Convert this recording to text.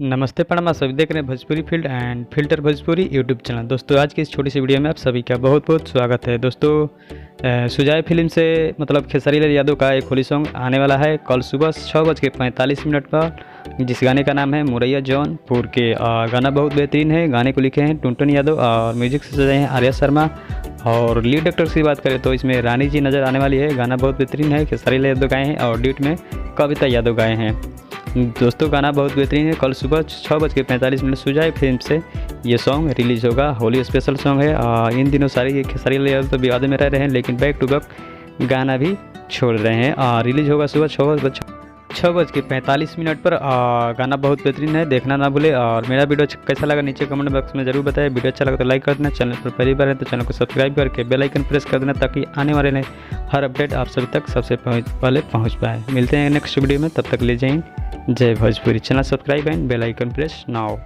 नमस्ते प्रणाम, आप सभी देख रहे हैं Bhojpuri field and filter Bhojpuri YouTube channel. दोस्तों आज की इस छोटी सी वीडियो में आप सभी का बहुत बहुत स्वागत है। दोस्तों सुजाय फिल्म से मतलब खेसारी लाल यादव का एक होली सॉन्ग आने वाला है कल सुबह 6:45 पर, जिस गाने का नाम है मुरैया जौनपुर के। गाना बहुत बेहतरीन है। गाने को लिखे हैं टुनटुन यादव और म्यूजिक से सजाए हैं आर्या शर्मा। और लीड एक्टर्स की बात करें तो इसमें रानी जी नज़र आने वाली है। गाना बहुत बेहतरीन है। खेसारी लाल यादव गाए हैं और ड्यूट में कविता यादव गाए हैं। दोस्तों गाना बहुत बेहतरीन है। कल सुबह 6:45 सुजाय फिल्म से ये सॉन्ग रिलीज होगा। होली स्पेशल सॉन्ग है। इन दिनों सारी खेसारी लाल यादव तो विवाद में रह रहे हैं, लेकिन बैक टू बैक गाना भी छोड़ रहे हैं। रिलीज होगा सुबह 6:45 पर। गाना बहुत बेहतरीन है, देखना ना भूले। और मेरा वीडियो कैसा लगा नीचे कमेंट बॉक्स में जरूर बताएं। वीडियो अच्छा लगा तो लाइक कर देना। चैनल पर पहली बार है तो चैनल को सब्सक्राइब करके बेल आइकन प्रेस कर देना, ताकि आने वाले हर अपडेट आप सभी तक सबसे पहले पहुंच पाए। मिलते हैं नेक्स्ट वीडियो में, तब तक ले जाएं। जय Bhojpuri. Channel subscribe and bell icon press now.